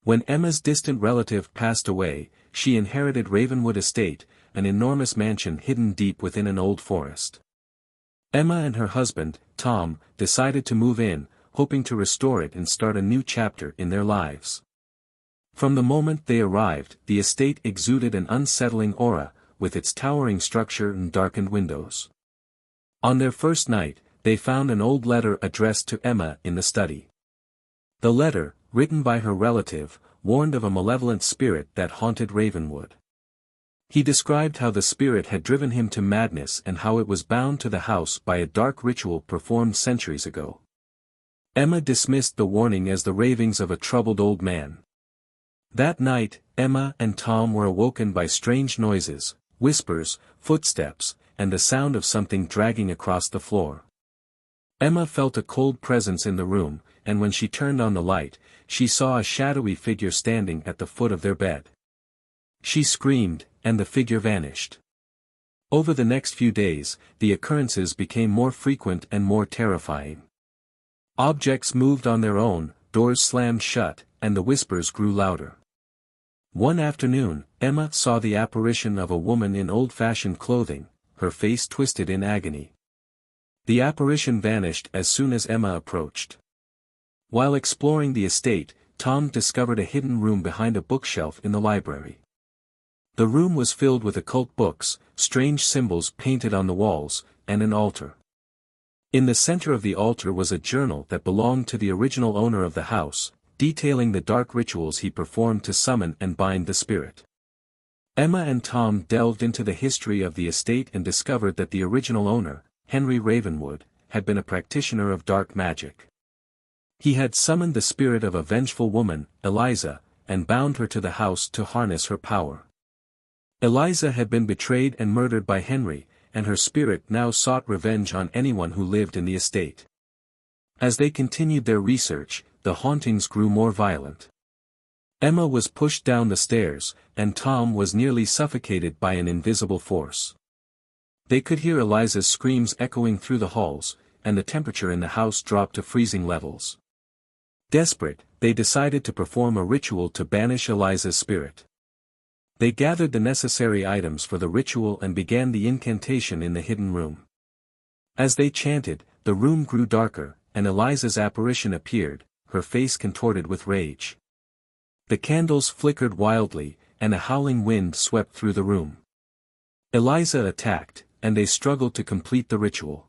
When Emma's distant relative passed away, she inherited Ravenwood Estate, an enormous mansion hidden deep within an old forest. Emma and her husband, Tom, decided to move in, hoping to restore it and start a new chapter in their lives. From the moment they arrived, the estate exuded an unsettling aura, with its towering structure and darkened windows. On their first night, they found an old letter addressed to Emma in the study. The letter, written by her relative, warned of a malevolent spirit that haunted Ravenwood. He described how the spirit had driven him to madness and how it was bound to the house by a dark ritual performed centuries ago. Emma dismissed the warning as the ravings of a troubled old man. That night, Emma and Tom were awoken by strange noises, whispers, footsteps, and the sound of something dragging across the floor. Emma felt a cold presence in the room, and when she turned on the light, she saw a shadowy figure standing at the foot of their bed. She screamed, and the figure vanished. Over the next few days, the occurrences became more frequent and more terrifying. Objects moved on their own, doors slammed shut, and the whispers grew louder. One afternoon, Emma saw the apparition of a woman in old-fashioned clothing, her face twisted in agony. The apparition vanished as soon as Emma approached. While exploring the estate, Tom discovered a hidden room behind a bookshelf in the library. The room was filled with occult books, strange symbols painted on the walls, and an altar. In the center of the altar was a journal that belonged to the original owner of the house, detailing the dark rituals he performed to summon and bind the spirit. Emma and Tom delved into the history of the estate and discovered that the original owner, Henry Ravenwood, had been a practitioner of dark magic. He had summoned the spirit of a vengeful woman, Eliza, and bound her to the house to harness her power. Eliza had been betrayed and murdered by Henry, and her spirit now sought revenge on anyone who lived in the estate. As they continued their research, the hauntings grew more violent. Emma was pushed down the stairs, and Tom was nearly suffocated by an invisible force. They could hear Eliza's screams echoing through the halls, and the temperature in the house dropped to freezing levels. Desperate, they decided to perform a ritual to banish Eliza's spirit. They gathered the necessary items for the ritual and began the incantation in the hidden room. As they chanted, the room grew darker, and Eliza's apparition appeared, her face contorted with rage. The candles flickered wildly, and a howling wind swept through the room. Eliza attacked, and they struggled to complete the ritual.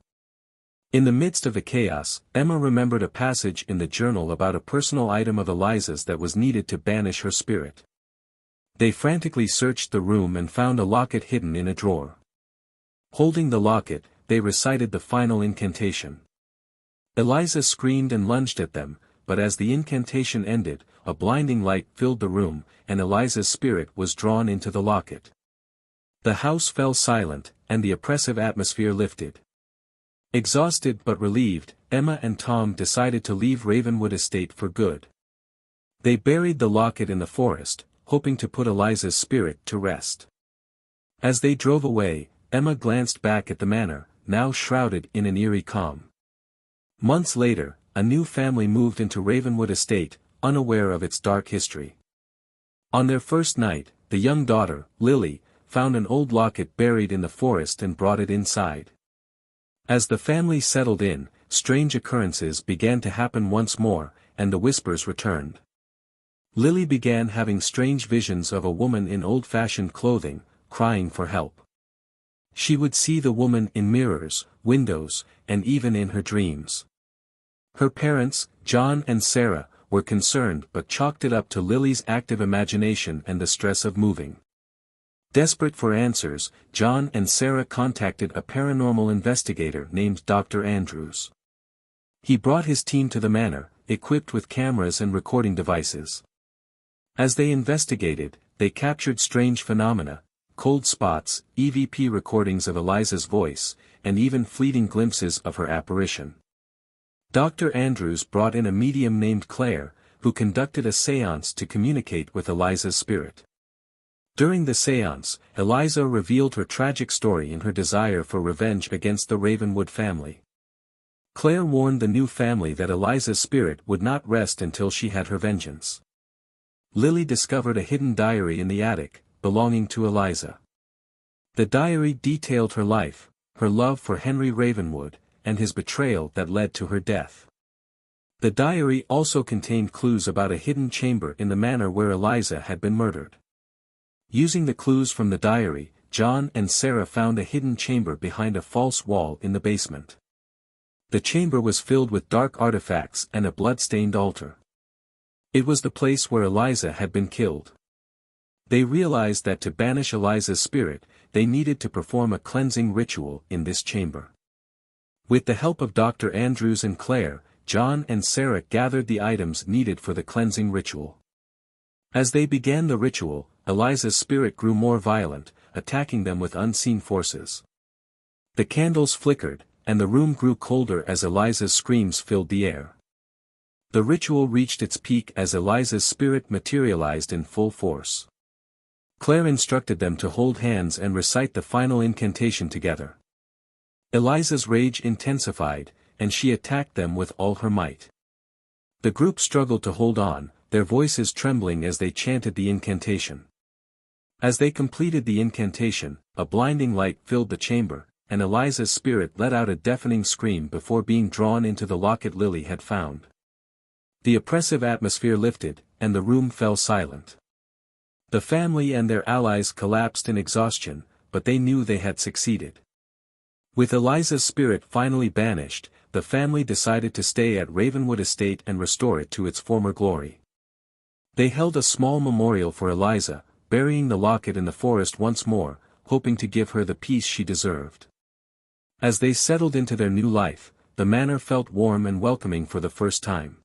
In the midst of the chaos, Emma remembered a passage in the journal about a personal item of Eliza's that was needed to banish her spirit. They frantically searched the room and found a locket hidden in a drawer. Holding the locket, they recited the final incantation. Eliza screamed and lunged at them, but as the incantation ended, a blinding light filled the room, and Eliza's spirit was drawn into the locket. The house fell silent, and the oppressive atmosphere lifted. Exhausted but relieved, Emma and Tom decided to leave Ravenwood Estate for good. They buried the locket in the forest, hoping to put Eliza's spirit to rest. As they drove away, Emma glanced back at the manor, now shrouded in an eerie calm. Months later, a new family moved into Ravenwood Estate, unaware of its dark history. On their first night, the young daughter, Lily, found an old locket buried in the forest and brought it inside. As the family settled in, strange occurrences began to happen once more, and the whispers returned. Lily began having strange visions of a woman in old-fashioned clothing, crying for help. She would see the woman in mirrors, windows, and even in her dreams. Her parents, John and Sarah, were concerned but chalked it up to Lily's active imagination and the stress of moving. Desperate for answers, John and Sarah contacted a paranormal investigator named Dr. Andrews. He brought his team to the manor, equipped with cameras and recording devices. As they investigated, they captured strange phenomena, cold spots, EVP recordings of Eliza's voice, and even fleeting glimpses of her apparition. Dr. Andrews brought in a medium named Claire, who conducted a séance to communicate with Eliza's spirit. During the séance, Eliza revealed her tragic story and her desire for revenge against the Ravenwood family. Claire warned the new family that Eliza's spirit would not rest until she had her vengeance. Lily discovered a hidden diary in the attic, belonging to Eliza. The diary detailed her life, her love for Henry Ravenwood, and his betrayal that led to her death. The diary also contained clues about a hidden chamber in the manor where Eliza had been murdered. Using the clues from the diary, John and Sarah found a hidden chamber behind a false wall in the basement. The chamber was filled with dark artifacts and a blood-stained altar. It was the place where Eliza had been killed. They realized that to banish Eliza's spirit, they needed to perform a cleansing ritual in this chamber. With the help of Dr. Andrews and Claire, John and Sarah gathered the items needed for the cleansing ritual. As they began the ritual, Eliza's spirit grew more violent, attacking them with unseen forces. The candles flickered, and the room grew colder as Eliza's screams filled the air. The ritual reached its peak as Eliza's spirit materialized in full force. Claire instructed them to hold hands and recite the final incantation together. Eliza's rage intensified, and she attacked them with all her might. The group struggled to hold on, their voices trembling as they chanted the incantation. As they completed the incantation, a blinding light filled the chamber, and Eliza's spirit let out a deafening scream before being drawn into the locket Lily had found. The oppressive atmosphere lifted, and the room fell silent. The family and their allies collapsed in exhaustion, but they knew they had succeeded. With Eliza's spirit finally banished, the family decided to stay at Ravenwood Estate and restore it to its former glory. They held a small memorial for Eliza, burying the locket in the forest once more, hoping to give her the peace she deserved. As they settled into their new life, the manor felt warm and welcoming for the first time.